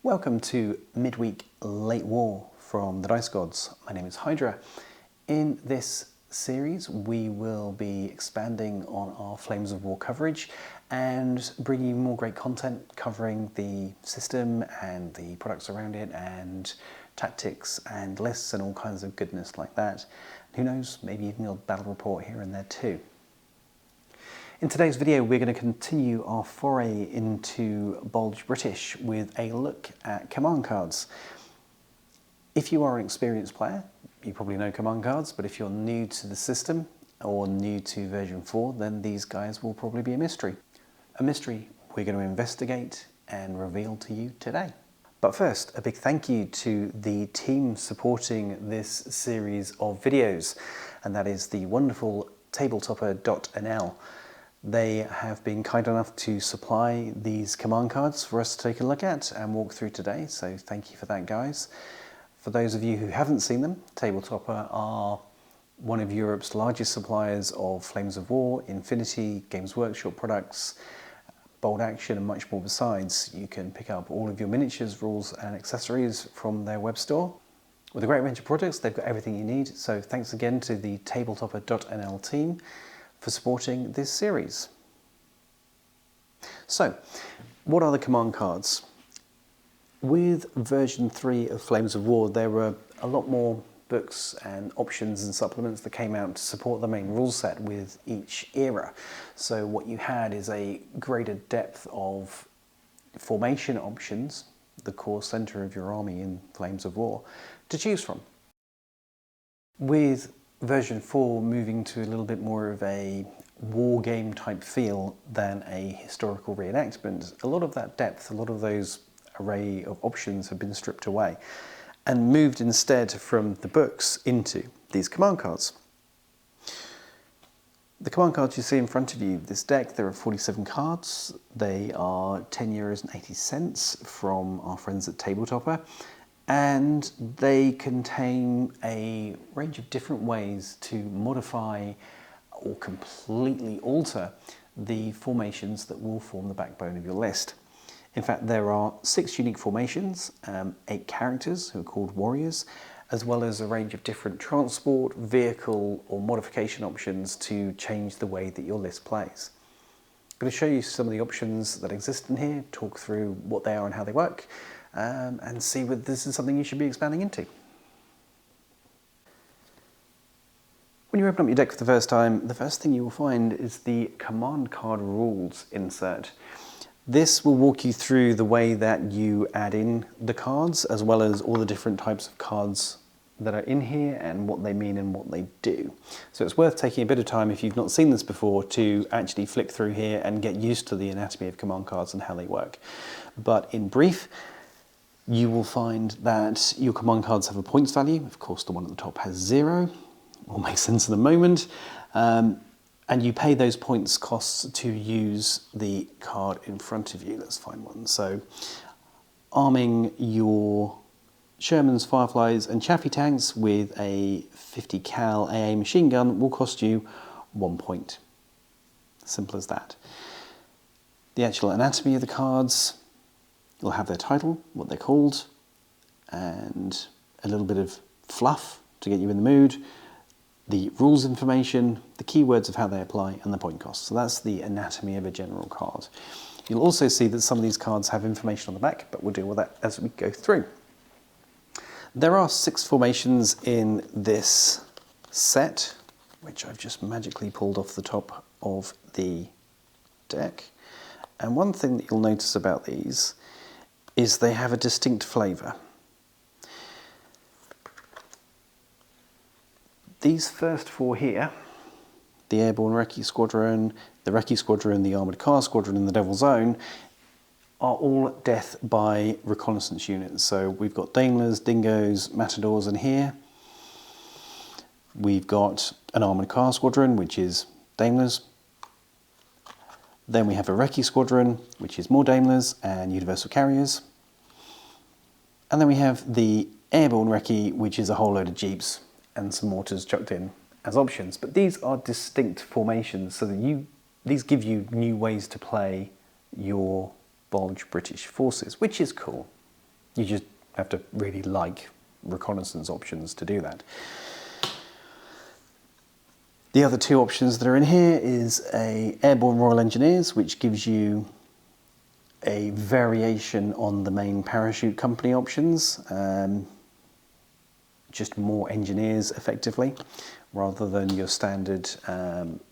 Welcome to Midweek Late War from the Dice Gods. My name is Hydra. In this series we will be expanding on our Flames of War coverage and bringing you more great content covering the system and the products around it and tactics and lists and all kinds of goodness like that. Who knows, maybe even the odd battle report here and there too. In today's video, we're going to continue our foray into Bulge British with a look at command cards. If you are an experienced player, you probably know command cards, but if you're new to the system or new to version 4, then these guys will probably be a mystery. A mystery we're going to investigate and reveal to you today. But first, a big thank you to the team supporting this series of videos, and that is the wonderful TableTopper.nl. They have been kind enough to supply these command cards for us to take a look at and walk through today, so thank you for that, guys. For those of you who haven't seen them, TableTopper are one of Europe's largest suppliers of Flames of War, Infinity, Games Workshop products, Bold Action and much more besides. You can pick up all of your miniatures, rules and accessories from their web store. With a great range of products, they've got everything you need, so thanks again to the TableTopper.nl team for supporting this series. So, what are the command cards? With version 3 of Flames of War, there were a lot more books and options and supplements that came out to support the main rule set with each era. So what you had is a greater depth of formation options, the core centre of your army in Flames of War, to choose from. With version 4 moving to a little bit more of a war game type feel than a historical reenactment, a lot of that depth, a lot of those array of options have been stripped away and moved instead from the books into these command cards. The command cards you see in front of you, this deck, there are 47 cards. They are €10.80 from our friends at TableTopper, and they contain a range of different ways to modify or completely alter the formations that will form the backbone of your list. In fact, there are 6 unique formations, 8 characters who are called warriors, as well as a range of different transport, vehicle or modification options to change the way that your list plays. I'm going to show you some of the options that exist in here, talk through what they are and how they work, and see whether this is something you should be expanding into. When you open up your deck for the first time, the first thing you will find is the command card rules insert. This will walk you through the way that you add in the cards, as well as all the different types of cards that are in here and what they mean and what they do. So it's worth taking a bit of time, if you've not seen this before, to actually flick through here and get used to the anatomy of command cards and how they work. But in brief, you will find that your command cards have a points value. Of course, the one at the top has 0. All makes sense in a moment. And you pay those points costs to use the card in front of you. Let's find one. So, arming your Shermans, Fireflies and Chaffee tanks with a 50 cal AA machine gun will cost you 1 point. Simple as that. The actual anatomy of the cards will have their title, what they're called, and a little bit of fluff to get you in the mood, the rules information, the keywords of how they apply, and the point cost. So that's the anatomy of a general card. You'll also see that some of these cards have information on the back, but we'll deal with that as we go through. There are 6 formations in this set, which I've just magically pulled off the top of the deck. And one thing that you'll notice about these is they have a distinct flavour. These first 4 here, the Airborne Recce Squadron, the Recce Squadron, the Armoured Car Squadron and the Devil's Own, are all death by reconnaissance units. So we've got Daimlers, Dingoes, Matadors in here. We've got an Armoured Car Squadron, which is Daimlers. Then we have a Recce Squadron, which is more Daimlers and Universal Carriers. And then we have the Airborne Recce, which is a whole load of Jeeps and some mortars chucked in as options. But these are distinct formations, so that these give you new ways to play your Bulge British forces, which is cool. You just have to really like reconnaissance options to do that. The other two options that are in here is a Airborne Royal Engineers, which gives you a variation on the main parachute company options, just more engineers effectively, rather than your standard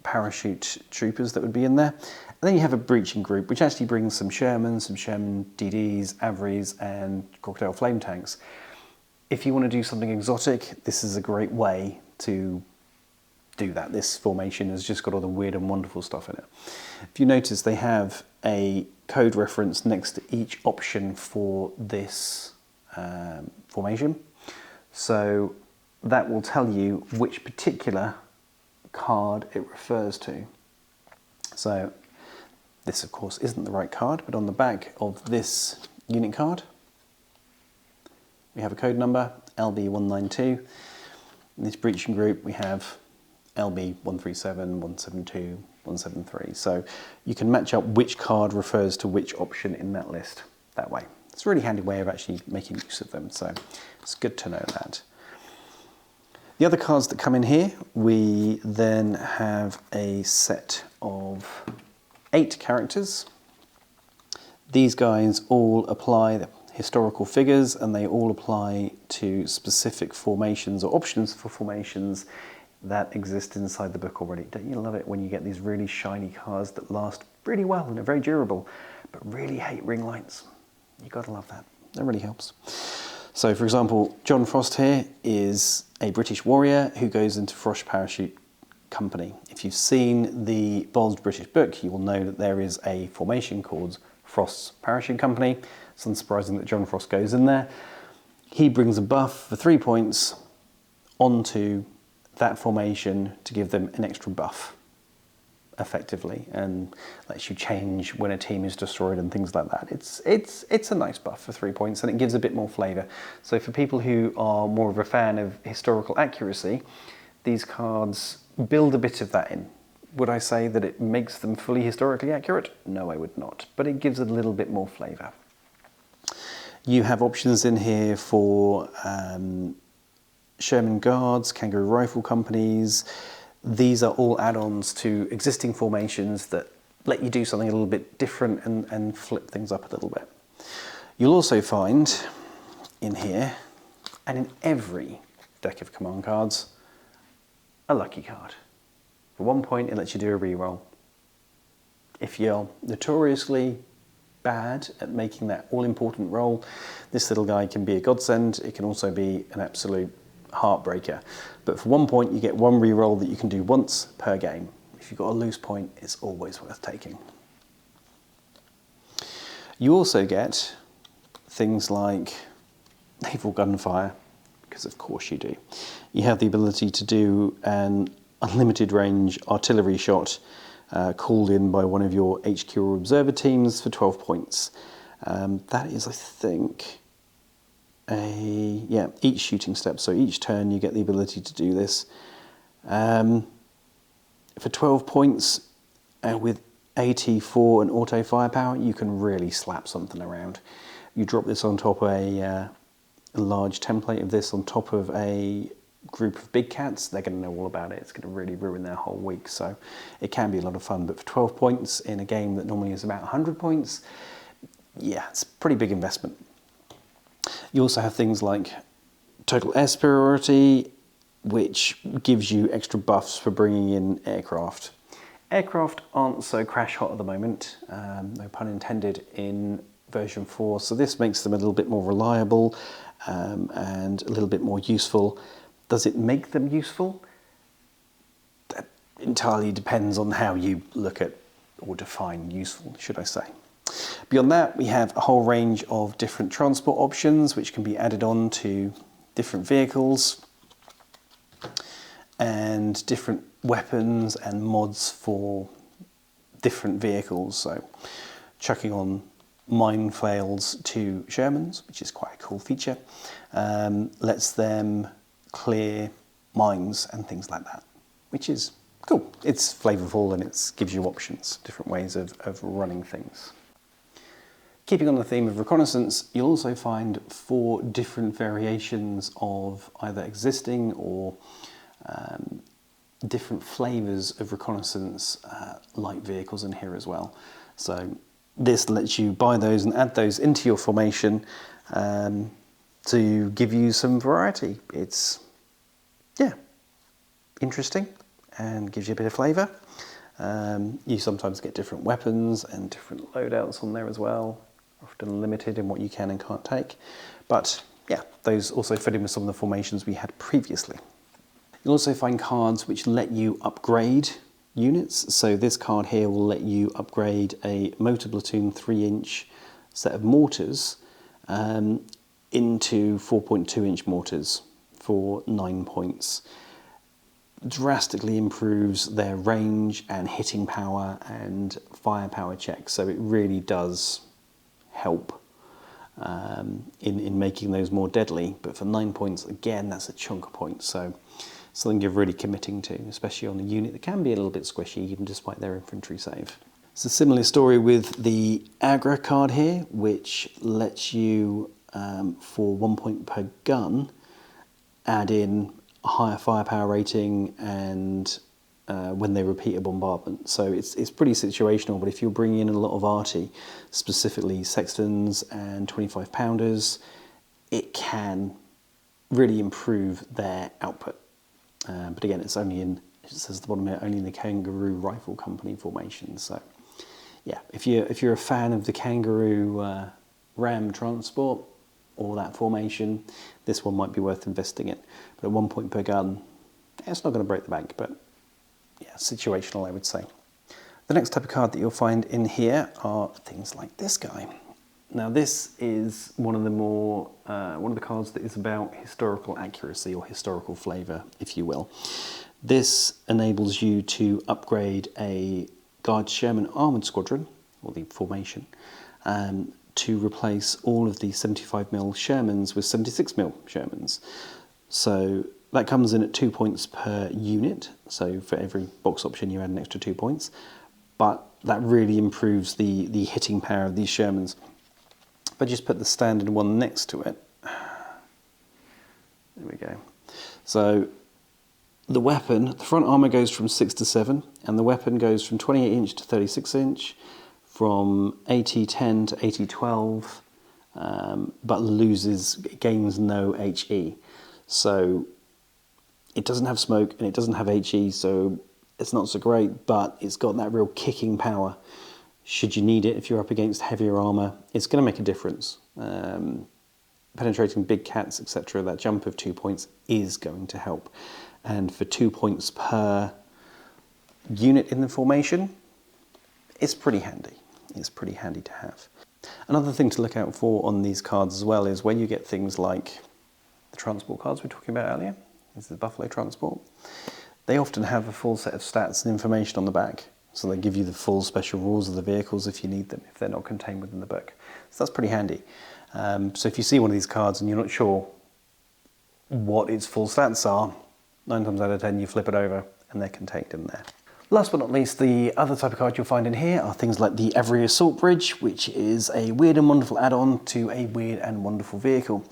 parachute troopers that would be in there. And then you have a breaching group, which actually brings some Sherman DDs, Averies, and Crocodile flame tanks. If you want to do something exotic, this is a great way to do that. This formation has just got all the weird and wonderful stuff in it. If you notice, they have a code reference next to each option for this formation. So that will tell you which particular card it refers to. So this, of course, isn't the right card, but on the back of this unit card, we have a code number, LB192. In this breaching group, we have LB137, 172, 173. So you can match up which card refers to which option in that list that way. It's a really handy way of actually making use of them, so it's good to know that. The other cards that come in here, we then have a set of 8 characters. These guys all apply the historical figures, and they all apply to specific formations or options for formations that exist inside the book already. Don't you love it when you get these really shiny cards that last really well and are very durable, but really hate ring lights? You gotta love that. That really helps. So, for example, John Frost here is a British warrior who goes into Frost Parachute Company. If you've seen the Bulge British book, you will know that there is a formation called Frost's Parachute Company. It's unsurprising that John Frost goes in there. He brings a buff for 3 points onto that formation to give them an extra buff, effectively, and lets you change when a team is destroyed and things like that. It's a nice buff for 3 points, and it gives a bit more flavour. So for people who are more of a fan of historical accuracy, these cards build a bit of that in. Would I say that it makes them fully historically accurate? No, I would not, but it gives a little bit more flavour. You have options in here for Sherman Guards, Kangaroo Rifle Companies. These are all add-ons to existing formations that let you do something a little bit different and flip things up a little bit. You'll also find in here, and in every deck of command cards, a lucky card. For 1 point, it lets you do a reroll. If you're notoriously bad at making that all-important roll, this little guy can be a godsend. It can also be an absolute heartbreaker. But for 1 point, you get one reroll that you can do once per game. If you've got a loose point, it's always worth taking. You also get things like naval gunfire, because of course you do. You have the ability to do an unlimited range artillery shot called in by one of your HQ or observer teams for 12 points. That is, I think, each shooting step. So each turn you get the ability to do this. For 12 points with AT4 and auto firepower, you can really slap something around. You drop this on top of a large template of this on top of a group of big cats, they're going to know all about it. It's going to really ruin their whole week. So it can be a lot of fun, but for 12 points in a game that normally is about 100 points, yeah, it's a pretty big investment. You also have things like total air superiority, which gives you extra buffs for bringing in aircraft. Aircraft aren't so crash hot at the moment, no pun intended, in version 4, so this makes them a little bit more reliable and a little bit more useful. Does it make them useful? That entirely depends on how you look at or define useful, should I say. Beyond that, we have a whole range of different transport options which can be added on to different vehicles and different weapons and mods for different vehicles. So chucking on mine flails to Shermans, which is quite a cool feature, lets them clear mines and things like that, which is cool. It's flavourful and it gives you options, different ways of running things. Keeping on the theme of reconnaissance, you'll also find 4 different variations of either existing or different flavours of reconnaissance light vehicles in here as well. So this lets you buy those and add those into your formation to give you some variety. It's, yeah, interesting and gives you a bit of flavour. You sometimes get different weapons and different loadouts on there as well, often limited in what you can and can't take. But yeah, those also fit in with some of the formations we had previously. You'll also find cards which let you upgrade units. So this card here will let you upgrade a motor platoon 3-inch set of mortars into 4.2-inch mortars for 9 points. Drastically improves their range and hitting power and firepower checks, so it really does help in making those more deadly. But for 9 points, again, that's a chunk of points, so something you're really committing to, especially on a unit that can be a little bit squishy even despite their infantry save. It's a similar story with the Hydra card here, which lets you for 1 point per gun add in a higher firepower rating and when they repeat a bombardment. So it's pretty situational, but if you're bringing in a lot of arty, specifically sextons and 25 pounders, it can really improve their output. But again, it's only in, it says at the bottom here, only in the Kangaroo Rifle Company formation. So yeah, if you're a fan of the Kangaroo Ram transport or that formation, this one might be worth investing in. But at 1 point per gun, it's not going to break the bank, but yeah, situational, I would say. The next type of card that you'll find in here are things like this guy. Now this is one of the cards that is about historical accuracy or historical flavour, if you will. This enables you to upgrade a Guard Sherman Armoured Squadron, or the formation, to replace all of the 75mm Shermans with 76mm Shermans. So that comes in at 2 points per unit, so for every box option you add an extra 2 points, but that really improves the hitting power of these Shermans. If I just put the standard one next to it, there we go. So the weapon, the front armour goes from 6 to 7, and the weapon goes from 28-inch to 36-inch, from AT10 to AT12, but gains no HE. So it doesn't have smoke and it doesn't have HE, so it's not so great, but it's got that real kicking power. Should you need it, if you're up against heavier armour, it's going to make a difference. Penetrating big cats, etc., that jump of 2 points is going to help. And for 2 points per unit in the formation, it's pretty handy. It's pretty handy to have. Another thing to look out for on these cards as well is when you get things like the transport cards we were talking about earlier. This is the Buffalo Transport. They often have a full set of stats and information on the back. So they give you the full special rules of the vehicles if you need them, if they're not contained within the book. So that's pretty handy. So if you see one of these cards and you're not sure what its full stats are, 9 times out of 10 you flip it over and they're contained in there. Last but not least, the other type of card you'll find in here are things like the Every Assault Bridge, which is a weird and wonderful add-on to a weird and wonderful vehicle.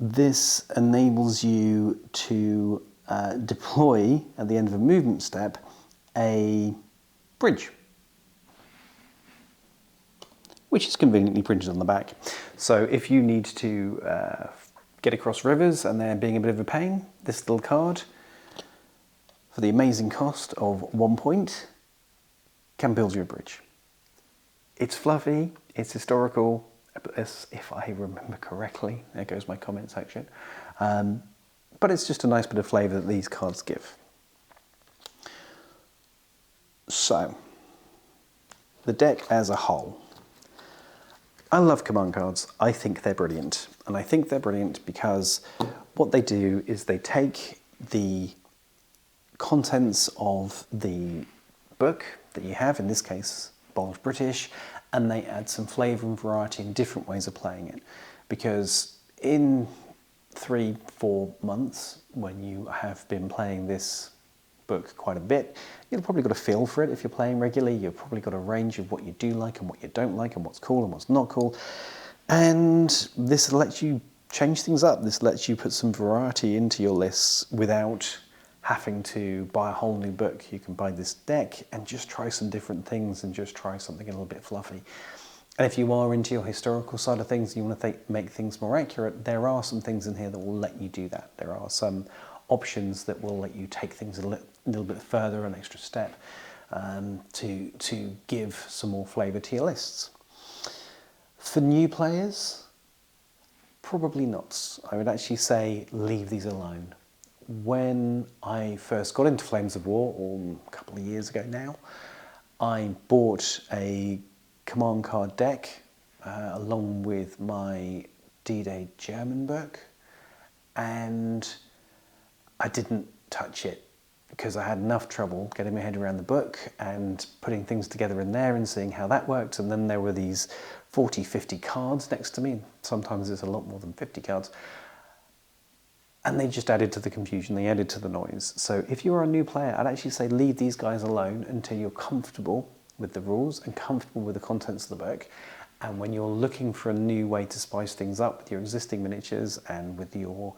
This enables you to deploy, at the end of a movement step, a bridge, which is conveniently printed on the back. So if you need to get across rivers and they're being a bit of a pain, this little card, for the amazing cost of 1 point, can build you a bridge. It's fluffy, it's historical, if I remember correctly. There goes my comment section. But it's just a nice bit of flavour that these cards give. So, the deck as a whole. I love command cards. I think they're brilliant. And I think they're brilliant because what they do is they take the contents of the book that you have, in this case Bulge British, and they add some flavour and variety and different ways of playing it. Because in 3-4 months, when you have been playing this book quite a bit. You've probably got a feel for it if you're playing regularly. You've probably got a range of what you do like and what you don't like and what's cool and what's not cool. And this lets you change things up. This lets you put some variety into your lists without having to buy a whole new book. You can buy this deck and just try some different things and just try something a little bit fluffy. And if you are into your historical side of things, you want to make things more accurate, there are some things in here that will let you do that. There are some options that will let you take things a little bit further, an extra step, to give some more flavour to your lists. For new players, probably not. I would actually say leave these alone. When I first got into Flames of War, or a couple of years ago now, I bought a command card deck along with my D-Day German book, and I didn't touch it because I had enough trouble getting my head around the book and putting things together in there and seeing how that worked. And then there were these 40, 50 cards next to me. Sometimes it's a lot more than 50 cards. And they just added to the confusion, they added to the noise. So if you're a new player, I'd actually say leave these guys alone until you're comfortable with the rules and comfortable with the contents of the book. And when you're looking for a new way to spice things up with your existing miniatures and with your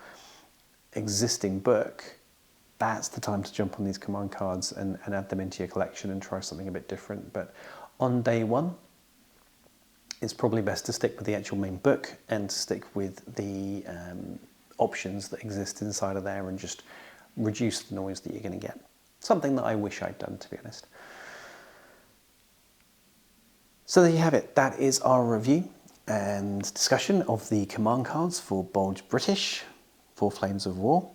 existing book, that's the time to jump on these command cards and add them into your collection and try something a bit different. But on day one, it's probably best to stick with the actual main book and to stick with the options that exist inside of there and just reduce the noise that you're going to get. Something that I wish I'd done, to be honest. So there you have it. That is our review and discussion of the command cards for Bulge British for Flames of War.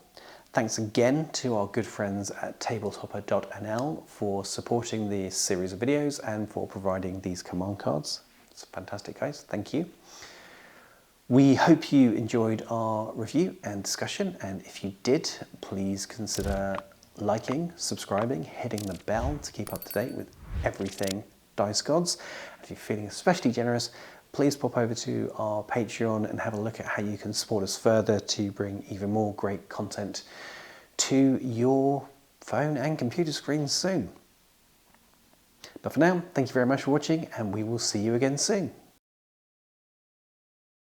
Thanks again to our good friends at TableTopper.nl for supporting this series of videos and for providing these command cards. It's fantastic, guys. Thank you. We hope you enjoyed our review and discussion, and if you did, please consider liking, subscribing, hitting the bell to keep up to date with everything Dice Gods. If you're feeling especially generous, please pop over to our Patreon and have a look at how you can support us further to bring even more great content to your phone and computer screens soon. But for now, thank you very much for watching, and we will see you again soon.